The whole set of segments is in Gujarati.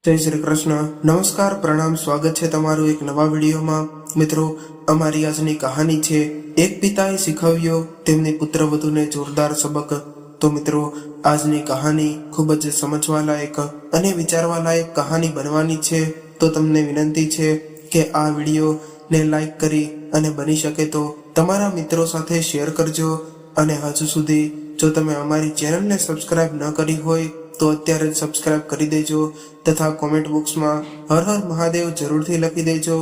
જય શ્રી કૃષ્ણ. નમસ્કાર, પ્રણામ, સ્વાગત છે તમારું એક નવા વિડીયોમાં. મિત્રો, અમારી આજની કહાની છે એક પિતાએ શીખવ્યો તેમની પુત્રવધૂને જોરદાર સબક. તો મિત્રો, આજની કહાની ખૂબ જ સમજવા લાયક અને વિચારવા લાયક કહાની બનવાની છે. તો તમને વિનંતી છે કે આ વિડીયોને લાઈક કરી અને બની શકે તો તમારા મિત્રો સાથે શેર કરજો. અને હજુ સુધી જો તમે અમારી ચેનલને સબસ્ક્રાઇબ ન કરી હોય તો અત્યારે જ સબસ્ક્રાઇબ કરી દેજો તથા કોમેન્ટ બોક્સમાં હર હર મહાદેવ જરૂરથી લખી દેજો,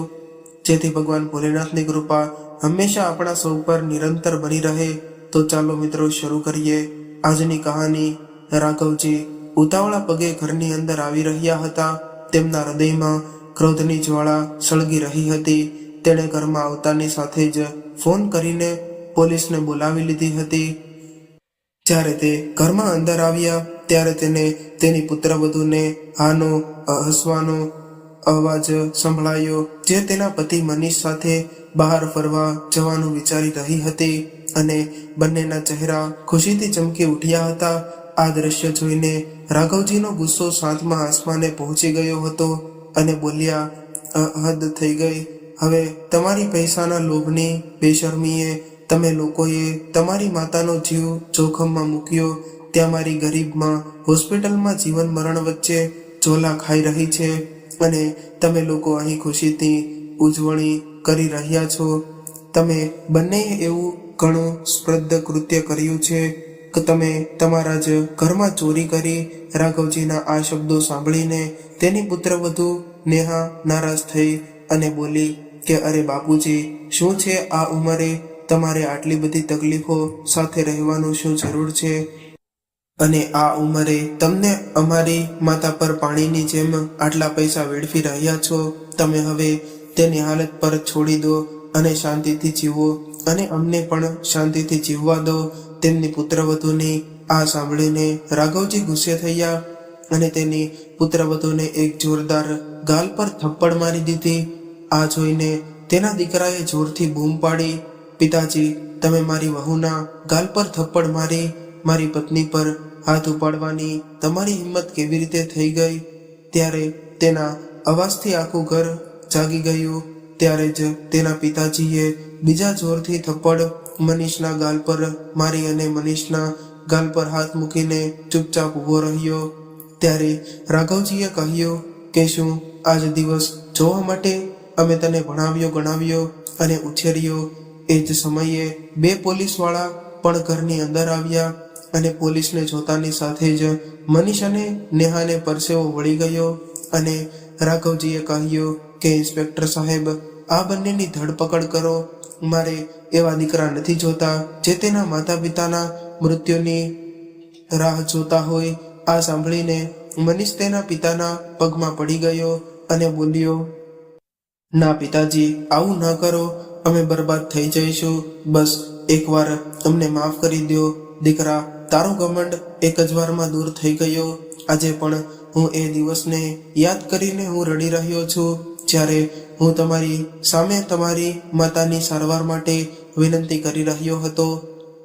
જેથી ભગવાન ભોલેનાથની કૃપા હંમેશા આપણા સૌ પર નિરંતર બની રહે. તો ચાલો મિત્રો શરૂ કરીએ આજની કહાની. રાઘવજી ઉતાવળા પગે ઘરની અંદર આવી રહ્યા હતા. તેમના હૃદયમાં ક્રોધની જ્વાળા સળગી રહી હતી. તેણે ઘરમાં આવતાની સાથે જ ફોન કરીને પોલીસને બોલાવી લીધી હતી. જ્યારે તે ઘરમાં અંદર આવ્યા ત્યારે તેને તેની પુત્રવધૂને હાનો હસવાનો અવાજ સંભળાયો, જે તેના પતિ મનીષ સાથે બહાર ફરવા જવાનું વિચારી રહી હતી અને બંનેના ચહેરા ખુશીથી ચમકી ઉઠ્યા હતા. આ દ્રશ્ય જોઈને રાઘવજીનો ગુસ્સો સાતમા આસમાને પહોંચી ગયો હતો અને બોલ્યા, હદ થઈ ગઈ. હવે તમારી પૈસાના લોભની બેશરમીએ તમે લોકોએ તમારી માતાનો જીવ જોખમમાં મૂક્યો. ત્યાં મારી ગરીબમાં હોસ્પિટલમાં જીવન મરણ વચ્ચે ઝોલા ખાઈ રહી છે અને તમે લોકો અહીં ખુશીથી ઉજવણી કરી રહ્યા છો. તમે બંનેએ એવું ઘણું સ્પર્ધ કૃત્ય કર્યું છે કે તમે તમારા જ ઘરમાં ચોરી કરી. રાઘવજીના આ શબ્દો સાંભળીને તેની પુત્રવધુ નેહા નારાજ થઈ અને બોલી કે અરે બાપુજી, શું છે આ ઉંમરે તમારે આટલી બધી તકલીફો સાથે રહેવાનું શું જરૂર છે? અને આ ઉંમરે તમને અમારી માતા પર પાણીની જેમ આટલા પૈસા વેડફી રહ્યા છો. તમે હવે તેની હાલત પર છોડી દો અને શાંતિથી જીવો અને અમને પણ શાંતિથી જીવવા દો. તેમની પુત્રવધૂની આ સાંભળીને રાઘવજી ગુસ્સે થયા અને તેની પુત્રવધૂને એક જોરદાર ગાલ પર થપ્પડ મારી દીધી. આ જોઈને તેના દીકરાએ જોરથી બૂમ પાડી, પિતાજી, તમે મારી વહુના ગાલ પર થપ્પડ મારી મારી પત્ની પર હાથ ઉપાડવાની તમારી હિંમત કેવી રીતે થઈ ગઈ? ત્યારે તેના અવાજથી આખું ઘર જાગી ગયું. ત્યારે જ તેના પિતાજીએ બીજા જોરથી થપ્પડ મનીષના ગાલ પર મારી અને મનીષના ગાલ પર હાથ મૂકીને ચૂપચાપ ઊભો રહ્યો. ત્યારે રાઘવજીએ કહ્યું કે શું આજ દિવસ જોવા માટે અમે તને ભણાવ્યો, ગણાવ્યો અને ઉછેર્યો? એ જ સમયે બે પોલીસવાળા પણ ઘરની અંદર આવ્યા અને પોલીસને જોતાની સાથે જ મનીષ અને નેહાને પરસેવો વળી ગયો અને રાઘવજીએ કહ્યું કે ઇન્સ્પેક્ટર સાહેબ, આ બંનેની ધરપકડ કરો. મારે એવા દીકરા નથી જોતા જે તેના માતા પિતાના મૃત્યુની રાહ જોતા હોય. આ સાંભળીને મનીષ તેના પિતાના પગમાં પડી ગયો અને બોલ્યો, ના પિતાજી, આવું ન કરો. અમે બરબાદ થઈ જઈશું. બસ એકવાર અમને માફ કરી દો. દીકરા, તારો ઘમંડ એક જ વારમાં દૂર થઈ ગયો. આજે પણ હું એ દિવસને યાદ કરીને હું રડી રહ્યો છું, જ્યારે હું તમારી સામે તમારી માતાની સારવાર માટે વિનંતી કરી રહ્યો હતો.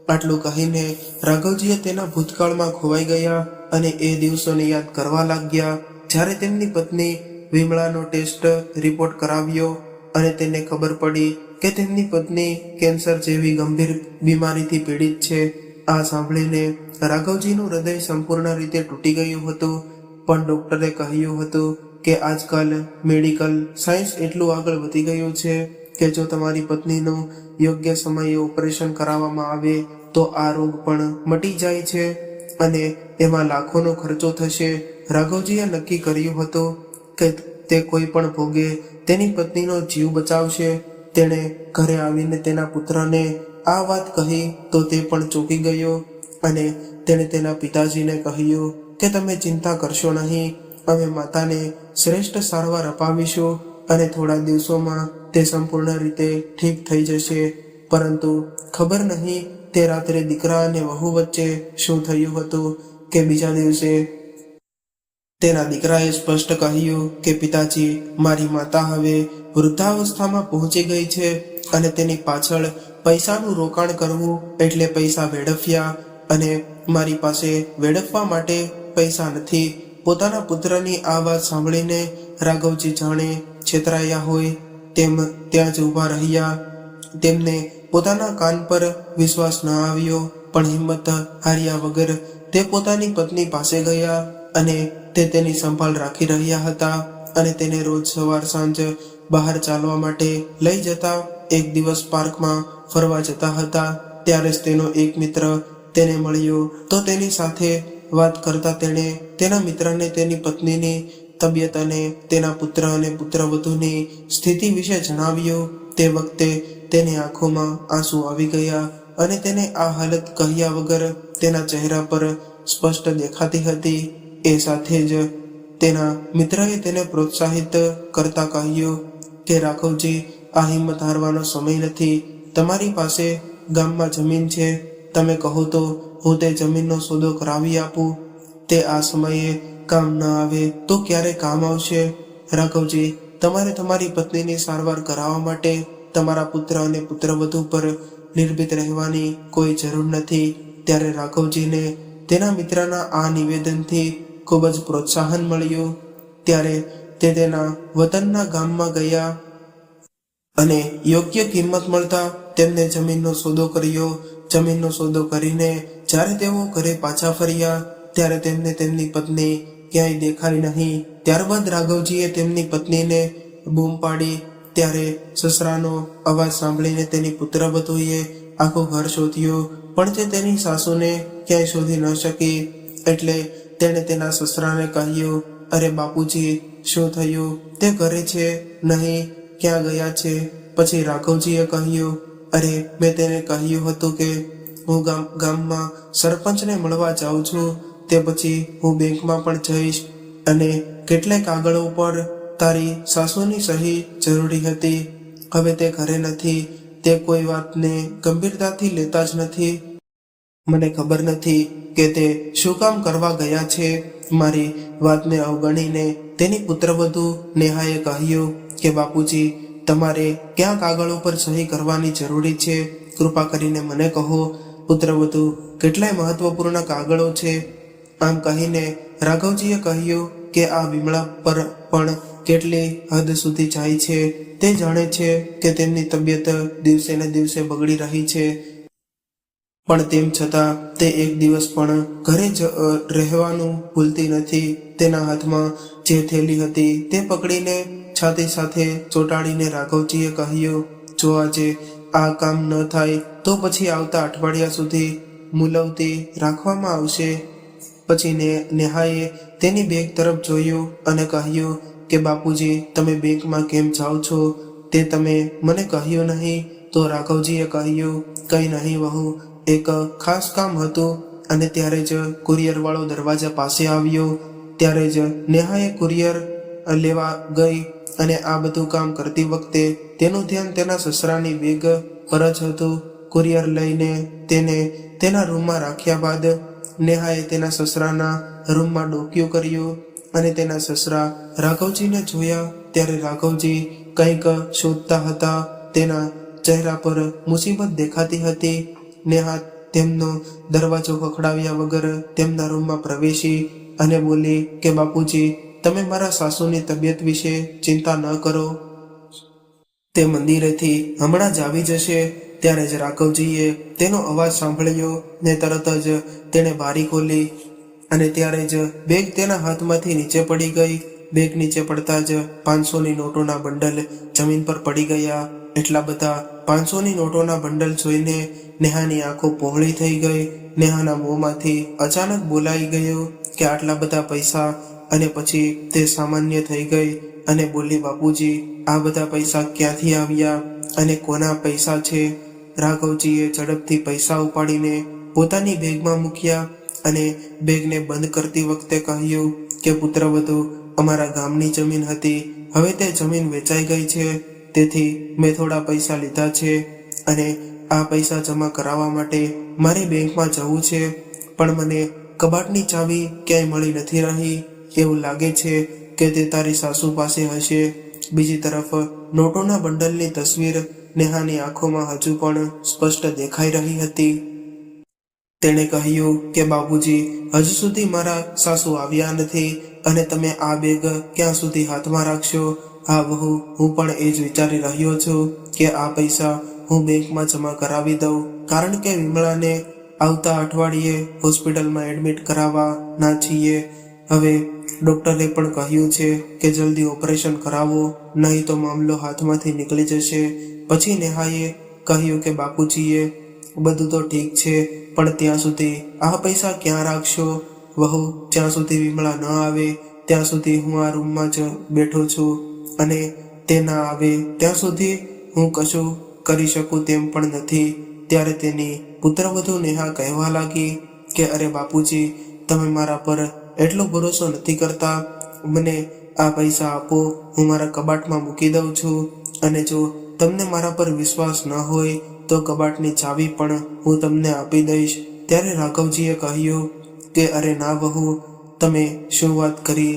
આટલું કહીને રાઘવજીએ તેના ભૂતકાળમાં ખોવાઈ ગયા અને એ દિવસોને યાદ કરવા લાગ્યા, જ્યારે તેમની પત્ની વિમળાનો ટેસ્ટ રિપોર્ટ કરાવ્યો અને તેને ખબર પડી કે તેમની પત્ની કેન્સર જેવી ગંભીર બીમારીથી પીડિત છે. આ સાંભળીને રાઘવજીનું હૃદય સંપૂર્ણ રીતે તૂટી ગયું હતું. પણ ડોક્ટરે કહ્યું હતું કે આજકાલ મેડિકલ સાયન્સ એટલું આગળ વધી ગયું છે કે જો તમારી પત્નીનું યોગ્ય સમયે ઓપરેશન કરાવવામાં આવે તો આ રોગ પણ મટી જાય છે અને એમાં લાખોનો ખર્ચો થશે. રાઘવજીએ નક્કી કર્યું હતું કે તે કોઈ પણ ભોગે તેની પત્નીનો જીવ બચાવશે. તેણે ઘરે આવીને તેના પુત્રને આ વાત કહી તો તે પણ ચોંકી ગયો અને તેણે તેના પિતાજીને કહ્યું કે તમે ચિંતા કરશો નહીં, અમે માતાને શ્રેષ્ઠ સારવાર અપાવીશું અને થોડા દિવસોમાં તે સંપૂર્ણ રીતે ઠીક થઈ જશે. પરંતુ ખબર નહીં તે રાત્રે દીકરા અને વહુ વચ્ચે શું થયું હતું કે બીજા દિવસે તેના દીકરાએ સ્પષ્ટ કહ્યું કે પિતાજી, મારી માતા હવે વૃદ્ધાવસ્થામાં પહોંચી ગઈ છે અને તેની પાછળ પૈસાનું રોકાણ કરવું એટલે પૈસા વેડફ્યા અને મારી પાસે વેડફવા માટે પૈસા નથી. પોતાના પુત્રની આ વાત સાંભળીને રાઘવજી જાણે છેતરાયા હોય તેમ ત્યાં જ ઊભા રહ્યા. તેમને પોતાના કાન પર વિશ્વાસ ન આવ્યો, પણ હિંમત હાર્યા વગર તે પોતાની પત્ની પાસે ગયા અને તે તેની સંભાળ રાખી રહ્યા હતા અને તેને રોજ સવાર સાંજ બહાર ચાલવા માટે લઈ જતા. એક દિવસ પાર્કમાં ફરવા જતા હતા ત્યારે જ તેનો એક મિત્ર તેને મળ્યો. તો તેની સાથે વાત કરતા તેણે તેના મિત્રને તેની પત્નીની તબિયત અને તેના પુત્ર અને પુત્રવધૂની સ્થિતિ વિશે જણાવ્યું. તે વખતે તેની આંખોમાં આંસુ આવી ગયા અને તેને આ હાલત કહ્યા વગર તેના ચહેરા પર સ્પષ્ટ દેખાતી હતી. એ સાથે જ તેના મિત્રએ તેને પ્રોત્સાહિત કરતા કહ્યું કે રાઘવજી, આ હિંમત હારવાનો સમય નથી. તમારી પાસે ગામમાં જમીન છે, તમે કહો તો હું તે જમીનનો સોદો કરાવી આપું. તે આ સમયે કામ ન આવે તો ક્યારે કામ આવશે? રાઘવજી, તમારે તમારી પત્નીની સારવાર કરાવવા માટે તમારા પુત્ર અને પુત્રવધુ પર નિર્ભીત રહેવાની કોઈ જરૂર નથી. ત્યારે રાઘવજીને તેના મિત્રના આ નિવેદનથી ખૂબ જ પ્રોત્સાહન મળ્યું. ત્યારે તે તેના વતનના ગામમાં ગયા અને યોગ્ય કિંમત મળતા તેમને જમીનનો સોદો કર્યો. જમીનનો સોદો કરીને જ્યારે તેઓ ઘરે પાછા ફર્યા ત્યારે તેમને તેમની પત્ની ક્યાંય દેખાઈ નહીં. ત્યારબાદ રાઘવજીએ તેમની પત્નીને બૂમ પાડી. ત્યારે સસરાનો અવાજ સાંભળીને તેની પુત્રવધૂએ આખું ઘર શોધ્યું, પણ તે તેની સાસુને ક્યાંય શોધી ન શકી. એટલે તેણે તેના સસરાને કહ્યું, અરે બાપુજી, શું થયું? તે ઘરે છે નહીં, ક્યાં ગયા છે? પછી રાઘવજીએ કહ્યું, અરે મેં તેને કહ્યું હતું કે હું ગામમાં સરપંચને મળવા જાઉં છું. તે પછી હું બેંકમાં પણ જઈશ અને કેટલાક કાગળો પર તારી સાસુની સહી જરૂરી હતી. હવે તે ઘરે નથી. તે કોઈ વાતને ગંભીરતાથી લેતા જ નથી. મને ખબર નથી કે તે શું કામ કરવા ગયા છે. મારી વાતને અવગણીને તેની પુત્રવધુ નેહાએ કહ્યું કે બાપુજી, તમારે ક્યાં કાગળો પર સહી કરવાની જરૂરી છે? કૃપા કરીને મને કહો. પુત્રવધુ, કેટલાય મહત્વપૂર્ણ કાગળો છે. આમ કહીને રાઘવજીએ કહ્યું કે આ વિમળા પર પણ કેટલી હદ સુધી જાય છે. તે જાણે છે કે તેમની તબિયત દિવસે ને દિવસે બગડી રહી છે, પણ તેમ છતાં તે એક દિવસ પણ ઘરે જ રહેવાનું ભૂલતી નથી. તેના હાથમાં જે થેલી હતી તે પકડીને છાતી સાથે ચોંટાડીને રાઘવજીએ કહ્યું, જો આજે આ કામ ન થાય તો પછી આવતા અઠવાડિયા સુધી મુલવતી રાખવામાં આવશે. પછી નેહાએ તેની બેગ તરફ જોયું અને કહ્યું કે બાપુજી, તમે બેંકમાં કેમ જાઓ છો? તે તમે મને કહ્યું નહીં. તો રાઘવજીએ કહ્યું, કંઈ નહીં વહુ, એક ખાસ કામ હતું. અને ત્યારે જ કુરિયર વાળો દરવાજા પાસે આવ્યો. ત્યારે જ નેહાએ કુરિયર લેવા ગઈ અને આ બધું કામ કરતી વખતે તેનું ધ્યાન તેના સસરાની બેગ પર જ હતું. કુરિયર લઈને તેને તેના રૂમમાં રાખ્યા બાદ નેહાએ તેના સસરાના રૂમમાં ડોકિયું કર્યું અને તેના સસરા રાઘવજીને જોયા. ત્યારે રાઘવજી કંઈક શોધતા હતા. તેના ચહેરા પર મુસીબત દેખાતી હતી. નેહા તેમનો દરવાજો ખખડાવ્યા વગર તેમના રૂમમાં પ્રવેશી અને બોલી કે બાપુજી, તમે મારા સાસુની તબિયત વિશે ચિંતા ન કરો, તે મંદિરેથી હમણાં જ આવી જશે. ત્યારે જ રાઘવજીએ તેનો અવાજ સાંભળ્યો ને તરત જ તેણે બારી ખોલી અને ત્યારે જ બેગ તેના હાથમાંથી નીચે પડી ગઈ. બેગ નીચે પડતા જ 500ની નોટોના બંડલ જમીન પર પડી ગયા. એટલા બધા 500ની નોટોના બંડલ જોઈને નેહાની આંખો પહોળી થઈ ગઈ. નેહાના મોંમાંથી અચાનક બોલાઈ ગયું કે આટલા બધા પૈસા, અને પછી તે સામાન્ય થઈ ગઈ અને બોલી, બાપુજી, આ બધા પૈસા ક્યાંથી આવ્યા અને કોના પૈસા છે? રાઘવજીએ ઝડપથી પૈસા ઉપાડીને પોતાની બેગમાં મૂક્યા અને બેગને બંધ કરતી વખતે કહ્યું કે પુત્રવધુ, અમારા ગામની જમીન હતી, હવે તે જમીન વેચાઈ ગઈ છે. તેથી મેં થોડા પૈસા લીધા છે અને આ પૈસા જમા કરાવવા માટે મારે બેંકમાં જવું છે, પણ મને કબાટની ચાવી ક્યાંય મળી નથી રહી. એવું લાગે છે કે તે તારી સાસુ પાસે હશે. બીજી તરફ નોટોના બંડલની તસવીર નેહાની આંખોમાં હજુ પણ સ્પષ્ટ દેખાઈ રહી હતી. તેણે કહ્યું કે બાપુજી, હજુ સુધી મારા સાસુ આવ્યા નથી અને તમે આ બેગ ક્યાં સુધી હાથમાં રાખશો? હા વહુ, હું પણ એ જ વિચારી રહ્યો છું કે આ પૈસા હું બેંકમાં જમા કરાવી દઉં, કારણ કે વિમળાને આવતા અઠવાડિયે હોસ્પિટલમાં એડમિટ કરાવવાના છીએ. હવે ડોક્ટરે પણ કહ્યું છે કે જલ્દી ઓપરેશન કરાવો, નહીં તો મામલો હાથમાંથી નીકળી જશે. પછી નેહાએ કહ્યું કે બાપુજીએ બધું તો ઠીક છે, પણ ત્યાં સુધી આ પૈસા ક્યાં રાખશો? વહુ, જ્યાં સુધી વિમળા ન આવે ત્યાં સુધી હું આ રૂમમાં જ બેઠો છું, અને તે ના આવે ત્યાં સુધી હું કશું કરી શકું તેમ પણ નથી. ત્યારે તેની પુત્રવધુ નેહા કહેવા લાગી કે અરે બાપુજી, તમે મારા પર એટલો ભરોસો નથી કરતા. મને આ પૈસા આપો, હું મારા કબાટમાં મૂકી દઉં છું, અને જો તમને મારા પર વિશ્વાસ ન હોય તો કબાટની ચાવી પણ હું તમને આપી દઈશ. ત્યારે રાઘવજીએ કહ્યું કે અરે ના વહુ, તમે શું વાત કરી?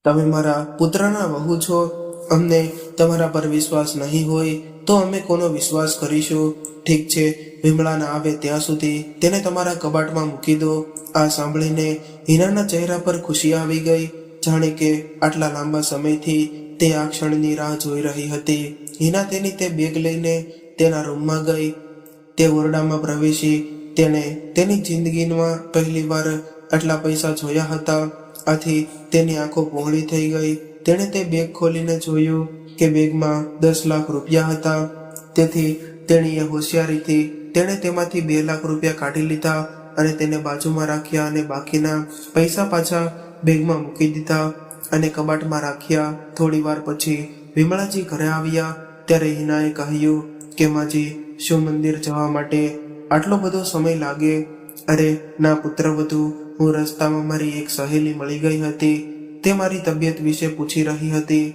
તમે મારા પુત્રના વહુ છો. અમને તમારા પર વિશ્વાસ નહીં હોય તો અમે કોનો વિશ્વાસ કરીશું? ઠીક છે, વિમળા ના આવે ત્યાં સુધી તેને તમારા કબાટમાં મૂકી દો. આ સાંભળીને હિનાના ચહેરા પર ખુશી આવી ગઈ, જાણે કે આટલા લાંબા સમયથી તે આ ક્ષણની રાહ જોઈ રહી હતી. હિના તેની તે બેગ લઈને તેના રૂમમાં ગઈ. તે ઓરડામાં પ્રવેશી. તેણે તેની જિંદગીમાં પહેલીવાર આટલા પૈસા જોયા હતા. આથી તેની આંખો પહોળી થઈ ગઈ. તેણે તે બેગ ખોલીને જોયું કે બેગમાં 10 લાખ રૂપિયા હતા. તેથી તેણીએ હોશિયારીથી તેણે તેમાંથી 2 લાખ રૂપિયા કાઢી લીધા અને તેને બાજુમાં રાખ્યા, અને બાકીના પૈસા પાછા બેગમાં મૂકી દીધા અને કબાટમાં રાખ્યા. થોડી વાર પછી વિમળાજી ઘરે આવ્યા. ત્યારે હિનાએ કહ્યું કે માજી, શું મંદિર જવા માટે આટલો બધો સમય લાગે? અરે ના પુત્રવધુ, હું રસ્તામાં મારી એક સહેલી મળી ગઈ હતી. તે મારી તબિયત વિશે પૂછી રહી હતી.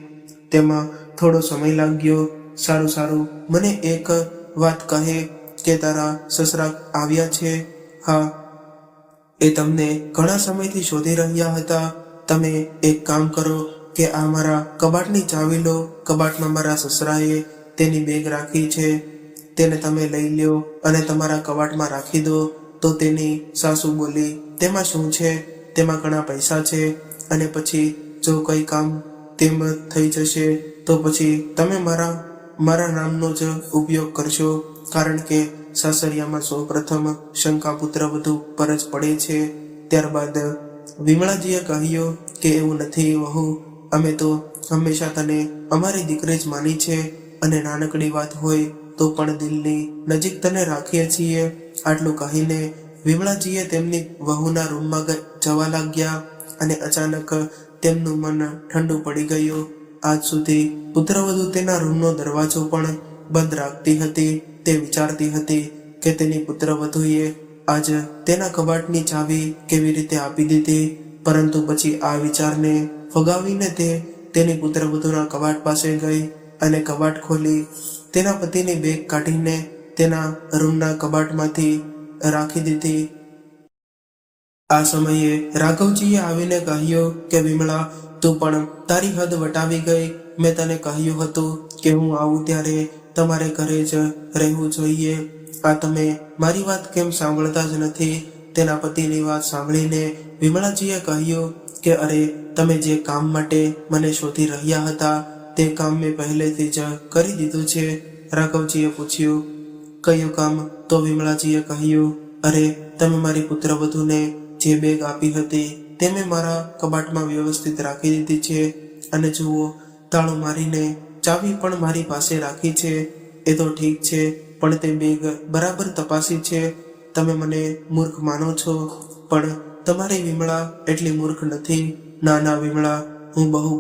તેમાં થોડો સમય લાગ્યો. સારું સારું, મને એક વાત કહે કે તારા સસરા આવ્યા છે? હા, એ તમને ઘણા સમયથી શોધી રહ્યા હતા. તમે એક કામ કરો કે આ મારા કબાટની ચાવી લો. કબાટમાં મારા સસરાએ તેની બેગ રાખી છે, તેને તમે લઈ લ્યો અને તમારા કબાટમાં રાખી દો. તો તેની સાસુ બોલી, તેમાં શું છે? તેમાં ઘણા પૈસા છે, અને પછી જો કંઈ કામ તેમ થઈ જશે તો પછી તમે મારા નામનો જ ઉપયોગ કરશો, કારણ કે સાસરિયામાં સૌ પ્રથમ શંકા પુત્રવધુ પર જ પડે છે. ત્યારબાદ વિમળાજીએ કહ્યું કે એવું નથી વહુ, અમે તો હંમેશા તને અમારી દીકરી જ માની છે, અને નાનકડી વાત હોય તો પણ દિલની નજીક તને રાખીએ છીએ. આટલું કહીને વિમળાજીએ તેમની વહુના રૂમમાં જવા લાગ્યા, અને અચાનક તેમનું મન ઠંડુ પડી ગયું. આજ સુધી પુત્રવધુ તેના રૂમનો દરવાજો પણ બંધ રાખતી હતી. તે વિચારતી હતી કે તેની પુત્રવધુએ આજ તેના કબાટની ચાવી કેવી રીતે આપી દીધી, પરંતુ પછી આ વિચારને ફગાવીને તે તેની પુત્રવધુના કબાટ પાસે ગઈ અને કબાટ ખોલી તેના પતિની બેગ કાઢીને તેના રૂમના કબાટમાંથી રાખી દીધી. આ સમયે રાઘવજીએ આવીને કહ્યું કે વિમળા, તું પણ તારી હદ વટાવી ગઈ. મેં તને કહ્યું હતું કે હું આવું ત્યારે તમારે ઘરે જ રહેવું જોઈએ. આ તમે મારી વાત કેમ સાંભળતા જ નથી? તેના પતિની વાત સાંભળીને વિમળાજીએ કહ્યું કે અરે, તમે જે કામ માટે મને શોધી રહ્યા હતા તે કામ મેં પહેલેથી જ કરી દીધું છે. રાઘવજીએ પૂછ્યું, કયું કામ? તો વિમળાજીએ કહ્યું, અરે, તમે મારી પુત્રવધુને જે બેગ આપી હતી તે મેં મારા કબાટમાં વ્યવસ્થિત રાખી દીધી છે, અને જુઓ, તાળું મારીને ચાવી પણ મારી પાસે રાખી છે. એ તો ઠીક છે, પણ તે બેગ બરાબર તપાસી છે. તમે મને મૂર્ખ માનો છો, પણ તમારી વિમળા એટલી મૂર્ખ નથી. ના વિમળા, હું બહુ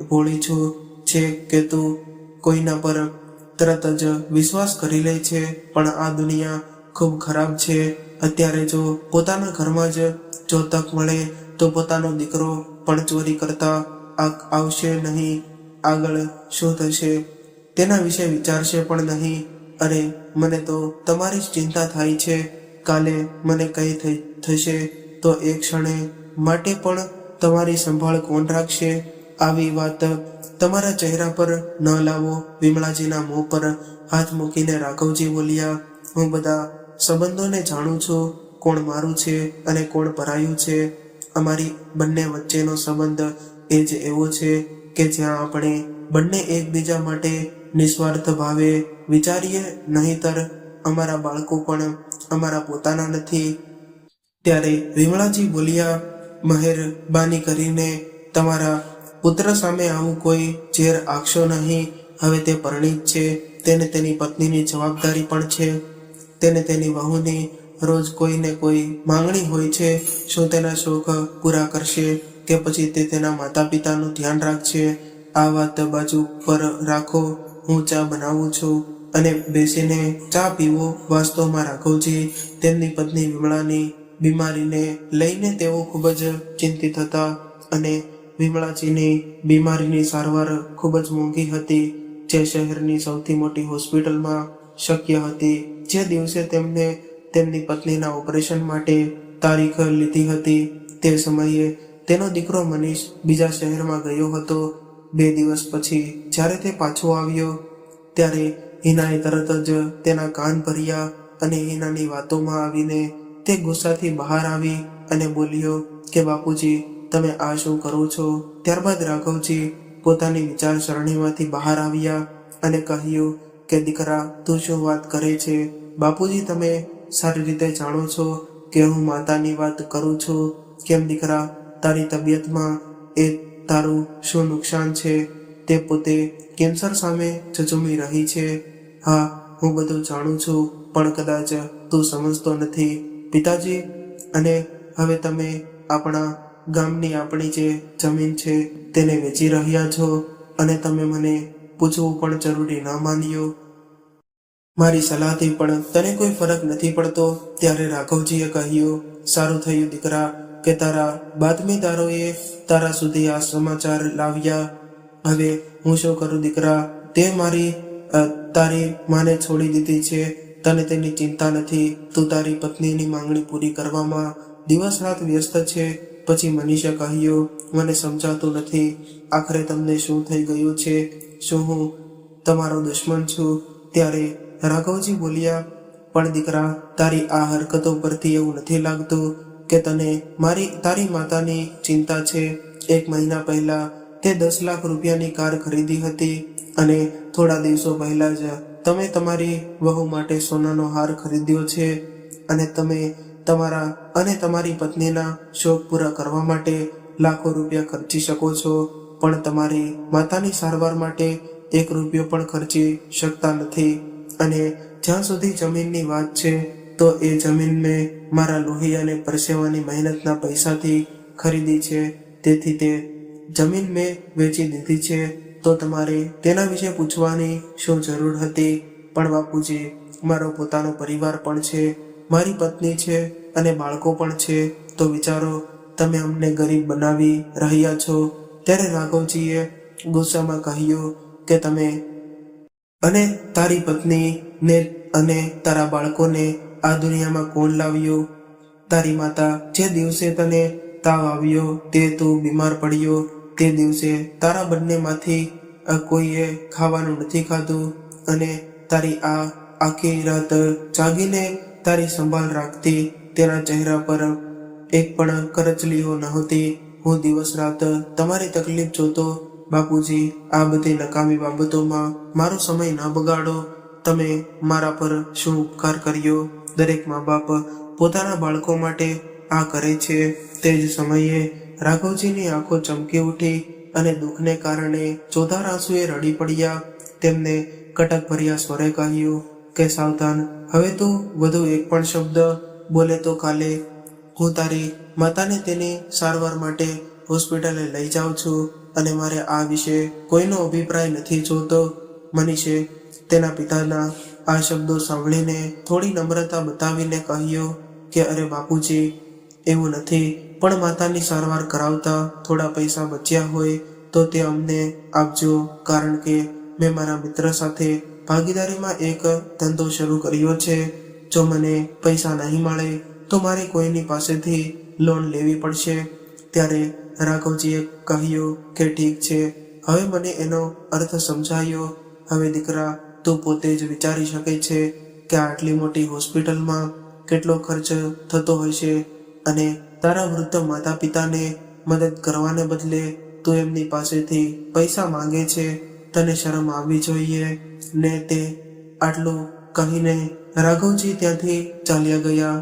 ભોળી છું છે કે તું કોઈના પર તરત જ વિશ્વાસ કરી લે છે. પણ આ દુનિયા ખૂબ ખરાબ છે. અત્યારે જો પોતાના ઘરમાં જ જો તક મળે તો પોતાનો દીકરો પણ ચોરી કરતા આવશે નહીં. આગળ શું થશે તેના વિશે વિચારશે પણ નહીં. અરે, મને તો તમારી જ ચિંતા થાય છે. કાલે મને કંઈ થશે તો એક ક્ષણે માટે પણ તમારી સંભાળ કોણ રાખશે? આવી વાત તમારા ચહેરા પર ન લાવો. વિમળાજીના મોં પર હાથ મૂકીને રાઘવજી બોલ્યા, હું બધા સંબંધોને જાણું છું. કોણ મારું છે અને કોણ પરાયું છે. અમારી બંને વચ્ચેનો સંબંધ એ જ એવો છે કે જ્યાં આપણે બંને એકબીજા માટે નિસ્વાર્થ ભાવે વિચારીએ, નહીંતર અમારા બાળકો પણ અમારા પોતાના નથી. ત્યારે વિમળાજી બોલ્યા, મહેરબાની કરીને તમારા પુત્ર સામે આવું કોઈ ઝેર આંકશો નહીં. હવે તે પરિણીત છે, તેને તેની પત્નીની જવાબદારી પણ છે. તેને તેની વહુની રોજ કોઈ ને કોઈ માંગણી હોય છે. શું તેના શોખ પૂરા કરશે કે પછી તે તેના માતા પિતાનું ધ્યાન રાખશે? આ વાત બાજુ પર રાખો, હું ચા બનાવું છું અને બેસીને ચા પીવો. વાસ્તવમાં રાઘવજી તેમની પત્ની વિમળાની બીમારીને લઈને તેઓ ખૂબ જ ચિંતિત હતા અને વિમળાજીની બીમારીની સારવાર ખૂબ જ મોંઘી હતી, જે શહેરની સૌથી મોટી હોસ્પિટલમાં શક્ય હતી. જે દિવસે તેમને તેમની પત્નીના ઓપરેશન માટે તારીખ લીધી હતી, તે સમયે તેનો દીકરો મનીષ બીજા શહેરમાં ગયો હતો. 2 દિવસ પછી જ્યારે તે પાછો આવ્યો ત્યારે હિનાએ તરત જ તેના કાન ભર્યા અને હિનાની વાતોમાં આવીને તે ગુસ્સાથી બહાર આવી અને બોલ્યો કે બાપુજી, તમે આ શું કરો છો? ત્યારબાદ રાઘવજી પોતાની વિચારસરણીમાંથી બહાર આવ્યા અને કહ્યું કે દીકરા, તું શું વાત કરે છે? બાપુજી, તમે સારી રીતે જાણો છો કે હું માતાની વાત કરું છું. કેમ દીકરા, તારી તબિયતમાં એ તારું શું નુકસાન છે? તે પોતે કેન્સર સામે ઝઝૂમી રહી છે. હા, હું બધું જાણું છું, પણ કદાચ તું સમજતો નથી પિતાજી. અને હવે તમે આપણા ગામની આપણી જે જમીન છે તેને વેચી રહ્યા છો અને તમે મને પૂછવું પણ જરૂરી ન માન્યું. મારી સલાહથી પણ તને કોઈ ફરક નથી પડતો. ત્યારે રાઘવજીએ કહ્યું, સારું થયું દીકરા કે તારા બાતમીદારોએ તારા સુધી આ સમાચાર લાવ્યા. હવે હું શું કરું દીકરા? તે તારી માને છોડી દીધી છે. તને તેની ચિંતા નથી. તું તારી પત્નીની માંગણી પૂરી કરવામાં દિવસ રાત વ્યસ્ત છે. પછી મનીષે કહ્યું, મને સમજાતું નથી, આખરે તમને શું થઈ ગયું છે? શું હું તમારો દુશ્મન છું? ત્યારે રાઘવજી બોલ્યા, પણ દીકરા, તારી આ હરકતો પરથી એવું નથી લાગતું કે તને તારી માતાની ચિંતા છે. 1 મહિના પહેલા તે 10 લાખ રૂપિયાની કાર ખરીદી હતી અને થોડા દિવસો પહેલા જ તમે તમારી વહુ માટે સોનાનો હાર ખરીદ્યો છે અને તમે તમારા અને તમારી પત્નીના શોખ પૂરા કરવા માટે લાખો રૂપિયા ખર્ચી શકો છો, પણ તમારી માતાની સારવાર માટે 1 રૂપિયો પણ ખર્ચી શકતા નથી. અને જ્યાં સુધી જમીનની વાત છે, તો એ જમીન મેં મારા લોહી અને પરસેવાની મહેનતના પૈસાથી ખરીદી છે. તેથી તે જમીન મેં વેચી દીધી છે. તો તમારે તેના વિશે પૂછવાની શું જરૂર હતી? પણ બાપુજી, મારો પોતાનો પરિવાર પણ છે, મારી પત્ની છે અને બાળકો પણ છે. તો વિચારો, તમે અમને ગરીબ બનાવી રહ્યા છો. ત્યારે રાઘવજીએ ગુસ્સામાં કહ્યું કે તમે અને તારી પત્નીને અને તારા બાળકોને આ દુનિયામાં કોણ લાવ્યું? તારી માતા જે દિવસે તને તાવ આવ્યો, તે તું બીમાર પડ્યો, તે દિવસે તારા બંનેમાંથી કોઈએ ખાવાનું નથી ખાધું અને તારી આ આખી રાત જાગીને તારી સંભાળ રાખતી. તેના ચહેરા પર એક પણ કરચલીઓ નહોતી. હું દિવસ રાત તમારી તકલીફ જોતો. બાપુજી, આ બધી નકામી બાબતોમાં મારો સમય ન બગાડો. તમે મારા પર શું ઉપકાર કર્યો? દરેક મા બાપ પોતાના બાળકો માટે આ કરે છે. તે જ સમયે રાઘવજીની આંખો ચમકી ઉઠી અને દુઃખને કારણે ચોધાર આંસુએ રડી પડ્યા. તેમને કટક ભર્યા સ્વરે કહ્યું કે સાવધાન, હવે તું વધુ એક પણ શબ્દ બોલે તો કાલે હું તારી માતાને તેની સારવાર માટે હોસ્પિટલે લઈ જાઉં છું અને મારે આ વિશે કોઈનો અભિપ્રાય નથી જોતો. મનીષે તેના પિતાના આ શબ્દો સાંભળીને થોડી નમ્રતા બતાવીને કહ્યું કે અરે બાપુજી, એવું નથી, પણ માતાની સારવાર કરાવતા થોડા પૈસા બચ્યા હોય તો તે અમને આપજો, કારણ કે મેં મારા મિત્ર સાથે ભાગીદારીમાં એક ધંધો શરૂ કર્યો છે. જો મને પૈસા નહીં મળે તો મારે કોઈની પાસેથી લોન લેવી પડશે. ત્યારે રાઘવજીએ કહ્યું કે ઠીક છે, હવે મને એનો અર્થ સમજાયો. હવે દીકરા, તું પોતે જ વિચારી શકે છે કે આટલી મોટી હોસ્પિટલમાં કેટલો ખર્ચ થતો હશે અને તારા વૃદ્ધ માતા પિતાને મદદ કરવાને બદલે તું એમની પાસેથી પૈસા માંગે છે. તને શરમ આવવી જોઈએ ને. તે આટલું કહીને રાઘવજી ત્યાંથી ચાલ્યા ગયા.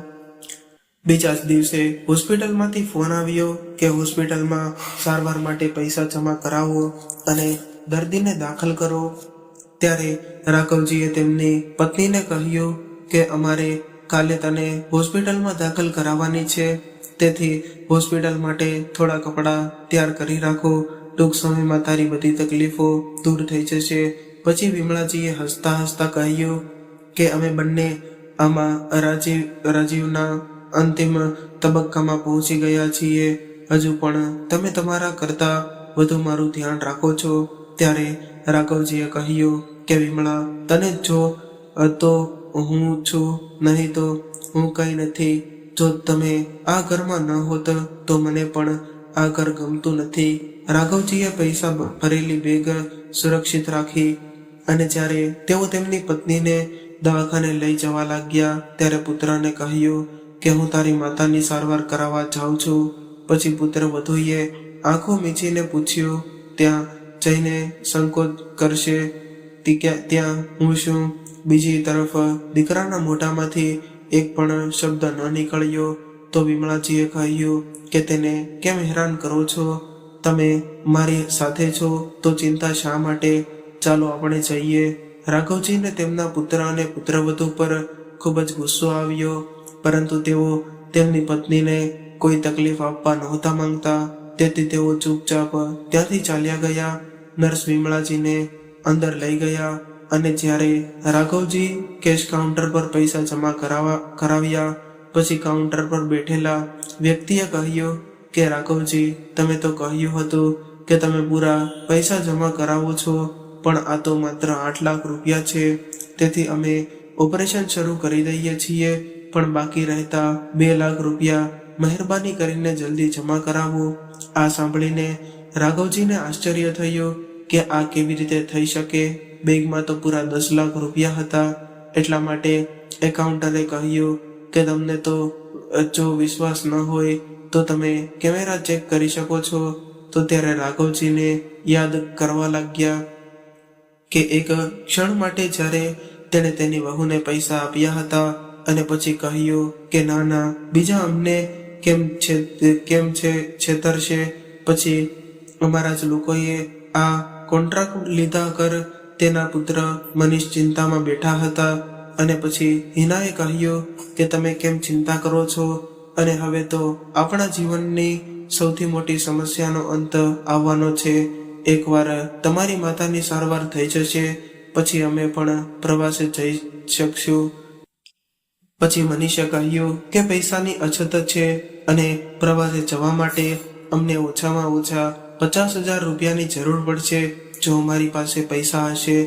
બીજા જ દિવસે હોસ્પિટલમાંથી ફોન આવ્યો કે હોસ્પિટલમાં સારવાર માટે પૈસા જમા કરાવો અને દર્દીને દાખલ કરો. ત્યારે રાઘવજીએ તેમની પત્નીને કહ્યું કે અમારે કાલે તને હોસ્પિટલમાં દાખલ કરાવવાની છે, તેથી હોસ્પિટલ માટે થોડા કપડાં તૈયાર કરી રાખો. ટૂંક સમયમાં તારી બધી તકલીફો દૂર થઈ જશે. પછી વિમળાજીએ હસતા હસતા કહ્યું કે અમે બંને આમાં રાજીવના અંતિમ તબક્કામાં પહોંચી ગયા છીએ. હજુ પણ તમે તમારા કરતા વધુ મારું ધ્યાન રાખો છો. ત્યારે રાઘવજીએ કહ્યું કે વિમળા, તને જો તો હું છું, નહીં તો હું કંઈ નથી. જો તમે આ ઘરમાં ન હોત તો મને પણ આ ઘર ગમતું નથી. રાઘવજીએ પૈસા ભરેલી બેગ સુરક્ષિત રાખી અને જ્યારે તેઓ તેમની પત્નીને દવાખાને લઈ જવા લાગ્યા ત્યારે પુત્રને કહ્યું કે હું તારી માતાની સારવાર કરાવવા જાઉં છું. પછી પુત્ર વધુએ આંખો મીચીને પૂછ્યું, ત્યાં જઈને સંકોચ કરશે ત્યાં હું છું? બીજી તરફ દીકરાના મોઢામાંથી એક પણ શબ્દ ન નીકળ્યો. તો વિમળાજીએ કહ્યું કે તેને કેમ હેરાન કરો છો? તમે મારી સાથે છો તો ચિંતા શા માટે? ચાલો આપણે જઈએ. રાઘવજીને તેમના પુત્ર અને પુત્રવધુ પર ખૂબ જ ગુસ્સો આવ્યો, પરંતુ તેઓ તેમની પત્નીને કોઈ તકલીફ આપવા નહોતા માંગતા, તેથી તેઓ ચૂપચાપ ત્યાંથી ચાલ્યા ગયા. નર્સ વિમળાજીને અંદર લઈ ગયા અને જ્યારે રાઘવજી કેશ કાઉન્ટર પર પૈસા જમા કરાવ્યા પછી કાઉન્ટર પર બેઠેલા વ્યક્તિએ કહ્યું કે રાઘવજી, તમે તો કહ્યું હતું કે તમે પૂરા પૈસા જમા કરાવો છો, પણ આ તો માત્ર 8 લાખ રૂપિયા છે. તેથી અમે ઓપરેશન શરૂ કરી દઈએ છીએ, પણ બાકી રહેતા 2 લાખ રૂપિયા મહેરબાની કરીને જલ્દી જમા કરાવો. આ સાંભળીને રાઘવજીને આશ્ચર્ય થયું કે આ કેવી રીતે થઈ શકે. બેગમાં તો પૂરા 10 લાખ રૂપિયા હતા. એટલા માટે એકાઉન્ટરે કહ્યું કે તમને તો જો વિશ્વાસ ન હોય તો તમે કેમેરા ચેક કરી શકો છો. તો ત્યારે રાઘવજીને યાદ કરવા લાગ્યા કે એક ક્ષણ માટે જ્યારે તેણે તેની વહુને પૈસા આપ્યા હતા અને પછી કહ્યું કે ના ના, બીજા અમને કેમ છેતરશે. પછી અમારા જ લોકોએ આ કોન્ટ્રાક્ટ લીધા કર. તેના પુત્ર મનીષ ચિંતામાં બેઠા હતા અને પછી હિનાએ કહ્યું કે તમે કેમ ચિંતા કરો છો, અને હવે તો આપણા જીવનની સૌથી મોટી સમસ્યાનો અંત આવવાનો છે. એકવાર તમારી માતાની સારવાર થઈ જશે પછી અમે પણ પ્રવાસે જઈ શકશું. પછી મનીષે કહ્યું કે પૈસાની અછત છે અને પ્રવાસે જવા માટે અમને ઓછામાં ઓછા 50,000 રૂપિયાની જરૂર પડશે. જો અમારી પાસે પૈસા હશે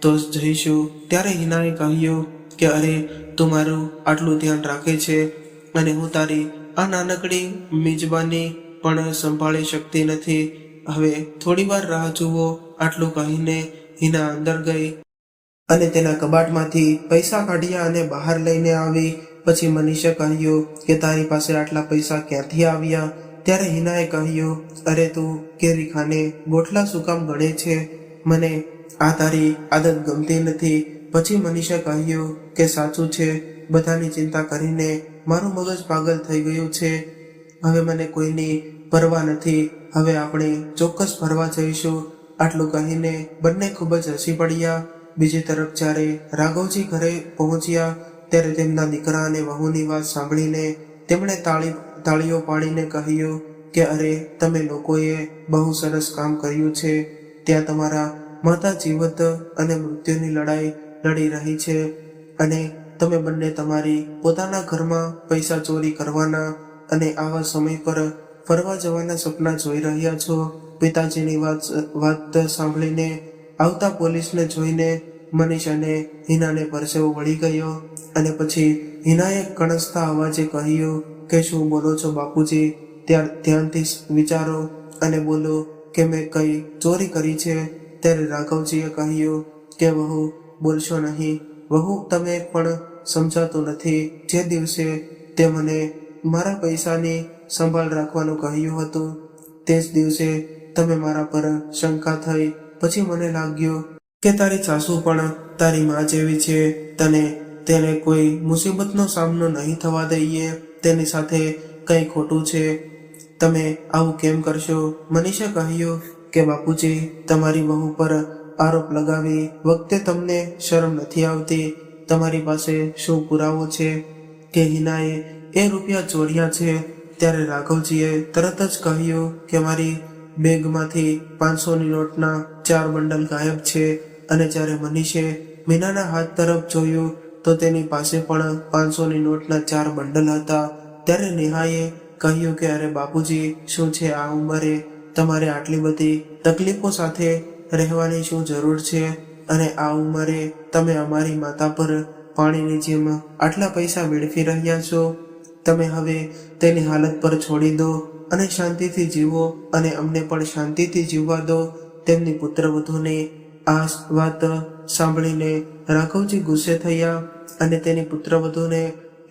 તો જ જઈશું. ત્યારે હિનાએ કહ્યું કે અરે, તું મારું આટલું ધ્યાન રાખે છે અને હું તારી આ નાનકડી મિજબાની પણ સંભાળી શકતી નથી. હવે થોડી વાર રાહ જુઓ. આટલું કહીને હિના અંદર ગઈ અને તેના કબાટમાંથી પૈસા કાઢ્યા અને બહાર લઈને આવી. પછી મનીષે કહ્યું કે તારી પાસે આટલા પૈસા ક્યાંથી આવ્યા? ત્યારે હિનાએ કહ્યું, અરે તું કેરી ખાને ગોઠલા શું કામ ગણે છે? મને આ તારી આદત ગમતી નથી. પછી મનીષે કહ્યું કે સાચું છે, બધાની ચિંતા કરીને મારું મગજ પાગલ થઈ ગયું છે. હવે મને કોઈની પરવા નથી. હવે આપણે ચોક્કસ ફરવા જઈશું. આટલું કહીને બંને ખૂબ જ હસી પડ્યા. બીજી તરફ જ્યારે રાઘવજી ઘરે પહોંચ્યા ત્યારે તેમના દીકરા અને વહુની વાત સાંભળીને તેમણે તાળીઓ પાડીને કહ્યું કે અરે, તમે લોકોએ બહુ સરસ કામ કર્યું છે. ત્યાં તમારા માતા જીવત અને મૃત્યુની લડાઈ લડી રહી છે અને તમે બંને તમારી પોતાના ઘરમાં પૈસા ચોરી કરવાના અને આવા સમય પર ફરવા જવાના સપના જોઈ રહ્યા છો. પિતાજીની વાત સાંભળીને આવતા પોલીસને જોઈને મનીષ અને હિનાને પરસેવો વળી ગયો અને પછી હિનાએ કણસતા અવાજે કહ્યું કે શું બોલો છો બાપુજી? ધ્યાનથી વિચારો અને બોલો કે મેં કઈ ચોરી કરી છે. ત્યારે રાઘવજીએ કહ્યું કે વહુ, બોલશો નહીં. વહુ, તમે પણ સમજાતું નથી. જે દિવસે તે મને મારા પૈસાની સંભાળ રાખવાનું કહ્યું હતું તે જ દિવસે તમે મારા પર શંકા થઈ. પછી મને લાગ્યું કે તારી સાસુ પણ તારી માં જેવી છે. તેને કોઈ મુસીબતનો સામનો નહીં થવા દઈએ. તેની સાથે કંઈ ખોટું છે. તમે આવું કેમ કરશો? મનીષે કહ્યું કે બાપુજી, તમારી વહુ પર આરોપ લગાવી વખતે તમને શરમ નથી આવતી? તમારી પાસે શું પુરાવો છે કે હિનાએ એ રૂપિયા ચોર્યા છે? ત્યારે રાઘવજીએ તરત જ કહ્યું કે મારી બેગમાંથી 500ની નોટના 4 બંડલ ગાયબ છે. અને જ્યારે મનીષે મીનાના હાથ તરફ જોયું તો તેની પાસે પણ 500ની નોટના 4 બંડલ હતા. ત્યારે નેહાએ કહ્યું કે અરે બાપુજી, શું છે આ ઉંમરે તમારે આટલી બધી તકલીફો સાથે રહેવાની શું જરૂર છે? અને આ ઉંમરે તમે અમારી માતા પર પાણીની જેમ આટલા પૈસા વેડફી રહ્યા છો. તમે હવે તેની હાલત પર છોડી દો અને શાંતિથી જીવો અને અમને પણ શાંતિથી જીવવા દો. તેમની પુત્રવધૂની આ વાત સાંભળીને રાઘવજી ગુસ્સે થયા અને તેની પુત્રવધૂને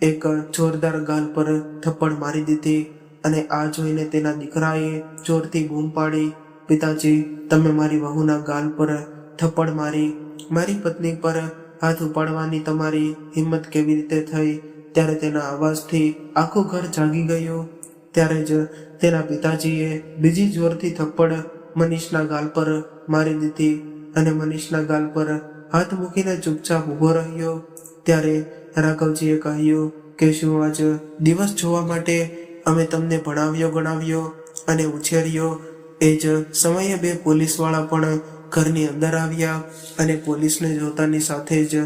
એક જોરદાર ગાલ પર થપ્પડ મારી દીધી. અને આ જોઈને તેના દીકરાએ જોરથી બૂમ પાડી, પિતાજી, તમે મારી વહુના ગાલ પર થપ્પડ મારી. મારી પત્ની પર હાથ ઉપાડવાની તમારી હિંમત કેવી રીતે થઈ? ત્યારે તેના અવાજથી આખું ઘર જાગી ગયું. ત્યારે જ તેના પિતાજીએ બીજી જોરથી થપ્પડ મનીષના ગાલ પર મારી દીધી અને મનીષના ગાલ પર હાથ મૂકીને ચૂપચાપ ઊભો રહ્યો. ત્યારે રાઘવજીએ કહ્યું કે શું આજ દિવસ જોવા માટે અમે તમને ભણાવ્યો ગણાવ્યો અને ઉછેર્યો? એ જ સમયે 2 પોલીસવાળા પણ ઘરની અંદર આવ્યા અને પોલીસને જોતાની સાથે જ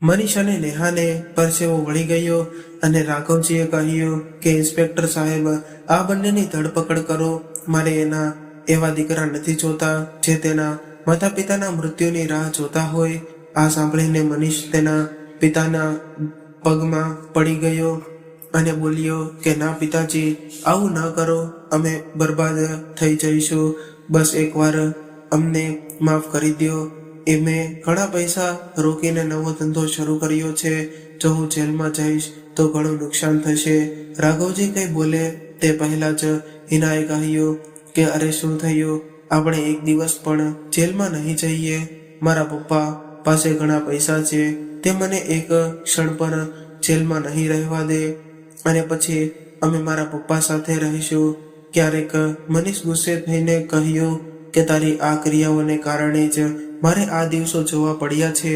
મનીષ અને નેહાને પરસેવો વળી ગયો અને રાઘવજીએ કહ્યું કે ઇન્સ્પેક્ટર સાહેબ, આ બંનેની ધરપકડ કરો. મારે એના એવા દીકરા નથી જોતા જે તેના માતા પિતાના મૃત્યુની રાહ જોતા હોય. આ સાંભળીને મનીષ તેના પિતાના પગમાં પડી ગયો અને બોલ્યો કે ના પિતાજી, આવું ન કરો. અમે બરબાદ થઈ જઈશું. બસ એકવાર અમને માફ કરી દો. મેં ઘણા પૈસા રોકીને નવો ધંધો શરૂ કર્યો છે. જો હું જેલમાં જઈશ તો ઘણું નુકસાન થશે. રાઘવજી કંઈ બોલે તે પહેલા જ હિનાએ કહ્યું કે અરે શું થયું? આપણે એક દિવસ પણ જેલમાં નહીં જઈએ. મારા પપ્પા પાસે ઘણા પૈસા છે. તે મને એક ક્ષણ પણ જેલમાં નહીં રહેવા દે અને પછી અમે મારા પપ્પા સાથે રહીશું. ક્યારેક મનીષ ગુસ્સે થઈને કહ્યું કે તારી આ ક્રિયાઓને કારણે જ મારે આ દિવસો જોવા પડ્યા છે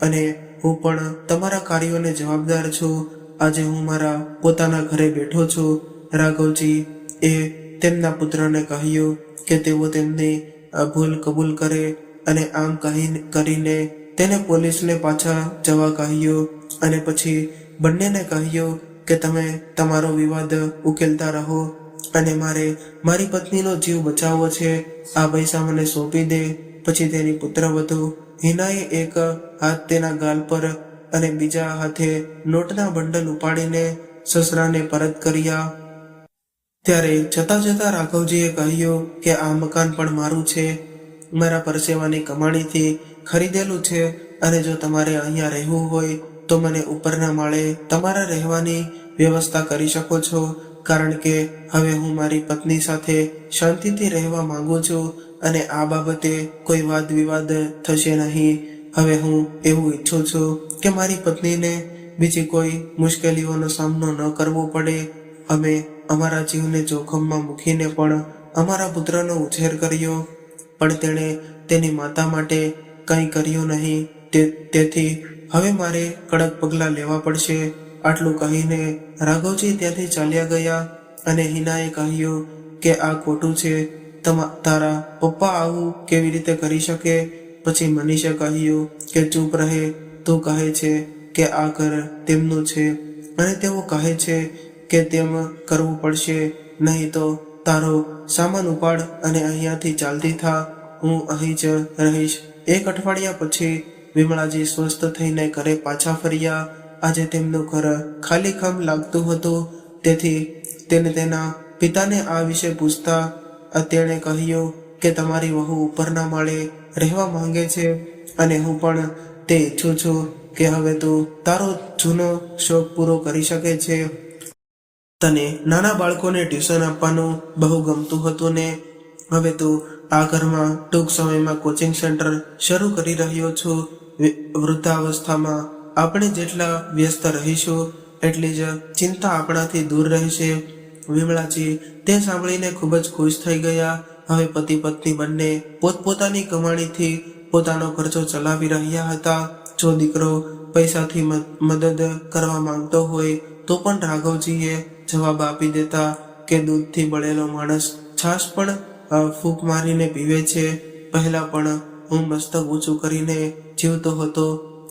અને હું પણ તમારા કાર્યોને જવાબદાર છું. આજે હું મારા પોતાના ઘરે બેઠો છું. રાઘવજી એ તેમના પુત્રને કહ્યું કે તેઓ તેમની ભૂલ કબૂલ કરે અને આમ કરીને તેને પોલીસને પાછા જવા કહ્યું અને પછી બંનેને કહ્યું કે તમે તમારો વિવાદ ઉકેલતા રહો અને મારે મારી પત્નીનો જીવ બચાવવો છે. આ પૈસા મને સોંપી દે. પછી તેની પુત્રવધુ હિનાએ એક હાથ તેના ગાલ પર અને બીજા હાથે નોટના બંડલ ઉપાડીને સસરાને પરત કર્યા. ત્યારે જતા રાઘવજીએ કહ્યું કે આ મકાન પણ મારું છે, મારા પરસેવાની કમાણીથી ખરીદેલું છે અને જો તમારે અહીંયા રહેવું હોય તો મને ઉપરના માળે તમારા રહેવાની વ્યવસ્થા કરી શકો છો. કારણ કે હવે હું મારી પત્ની સાથે શાંતિથી રહેવા માંગુ છું અને આ બાબતે કોઈ વાદ વિવાદ થશે નહીં. હવે હું એવું ઈચ્છું છું કે મારી પત્નીને બીજી કોઈ મુશ્કેલીઓનો સામનો ન કરવો પડે. અમે અમારા જીવને જોખમમાં મૂકીને પણ અમારા પુત્રનો ઉછેર કર્યો, પણ તેણે તેની માતા માટે કંઈ કર્યું નહીં. તેથી હવે મારે કડક પગલાં લેવા પડશે. આટલું કહીને રાઘવજી ત્યાંથી ચાલ્યા ગયા અને હિનાએ કહ્યું કે આ ખોટું છે. તારા પપ્પા આવું કેવી રીતે કરી શકે? પછી મનીષે કહ્યું કે ચૂપ રહે. તું કહે છે કે આ ઘર તેમનું છે અને તેઓ કહે છે કે તેમ કરવું પડશે. નહીં તો તારો સામાન ઉપાડ અને અહીંયાથી ચાલતી થા. હું અહીં જ રહીશ. 1 અઠવાડિયા પછી વિમળાજી સ્વસ્થ થઈને ઘરે પાછા ફર્યા. આજે તેમનું ઘર ખાલીખમ લાગતું હતું. તેથી તેને તેના પિતાને આ વિશે પૂછતા તેણે કહ્યું કે તમારી વહુ ઉપરના માળે રહેવા માંગે છે અને હું પણ તે ઈચ્છું છું કે હવે તું તારો જૂનો શોખ પૂરો કરી શકે છે. તને નાના બાળકોને ટ્યુશન આપવાનું બહુ ગમતું હતું ને હવે તું આ ઘરમાં ટૂંક સમયમાં કોચિંગ સેન્ટર શરૂ કરી રહ્યો છું. વૃદ્ધાવસ્થામાં આપણે જેટલા વ્યસ્ત રહીશું એટલી જ ચિંતા આપણાથી દૂર રહેશે. વિમળાજી તે સાંભળીને ખૂબ જ ખુશ થઈ ગયા. હવે પતિ પત્ની બંને પોતપોતાની કમાણીથી પોતાનો ખર્ચો ચલાવી રહ્યા હતા. જો દીકરો પૈસાથી મદદ કરવા માંગતો હોય તો પણ રાઘવજીએ જવાબ આપી દેતા કે દૂધથી બળેલો માણસ છાશ પણ ફૂંક મારીને પીવે છે. પહેલા પણ હું મસ્તક ઊંચું કરીને જીવતો હતો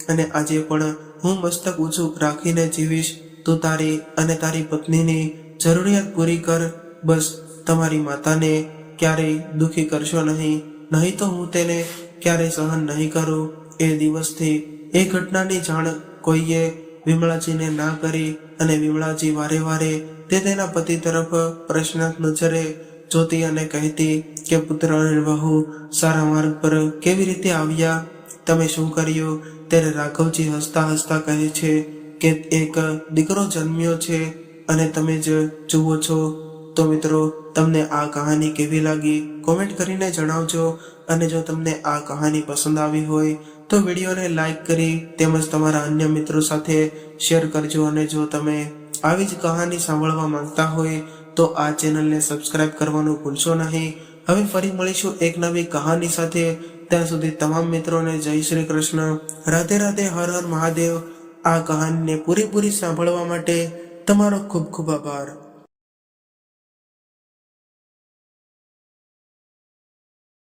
અને આજે પણ હું મસ્તક ઊંચું રાખીને જીવીશ. તું તારી અને તારી પત્નીની જરૂરિયાત પૂરી કર. બસ તમારી માતાને ક્યારેય દુખી કરશો નહીં તો હું તેને ક્યારેય સહન નહીં કરું. એ દિવસથી એ ઘટનાની જાણ કોઈએ વિમળાજીને ના કરી અને વિમળાજી વારે વારે તેના પતિ તરફ પ્રશ્નાર્થ નજરે જોતી અને કહેતી કે પુત્ર અને વહુ સારા માર્ગ પર કેવી રીતે આવ્યા, તમે શું કર્યું? ત્યારે રાઘવજી હસતા હસતા કહે છે કે એક દીકરો જન્મ્યો છે અને તમે જ જુઓ છો. તો મિત્રો, તમને આ કહાની કેવી લાગી કોમેન્ટ કરીને જણાવજો. અને જો તમને આ કહાની પસંદ આવી હોય તો વિડીયોને લાઈક કરી તેમજ તમારા અન્ય મિત્રો સાથે શેર કરજો. અને જો તમે આવી જ કહાની સાંભળવા માંગતા હોય તો આ ચેનલને સબસ્ક્રાઇબ કરવાનું ભૂલશો નહીં. હવે ફરી મળીશું એક નવી કહાની સાથે. ત્યાં સુધી તમામ મિત્રોને જય શ્રી કૃષ્ણ, રાધે રાધે, હર હર મહાદેવ. આ કહાનીને પૂરેપૂરી સાંભળવા માટે તમારો ખૂબ ખૂબ આભાર.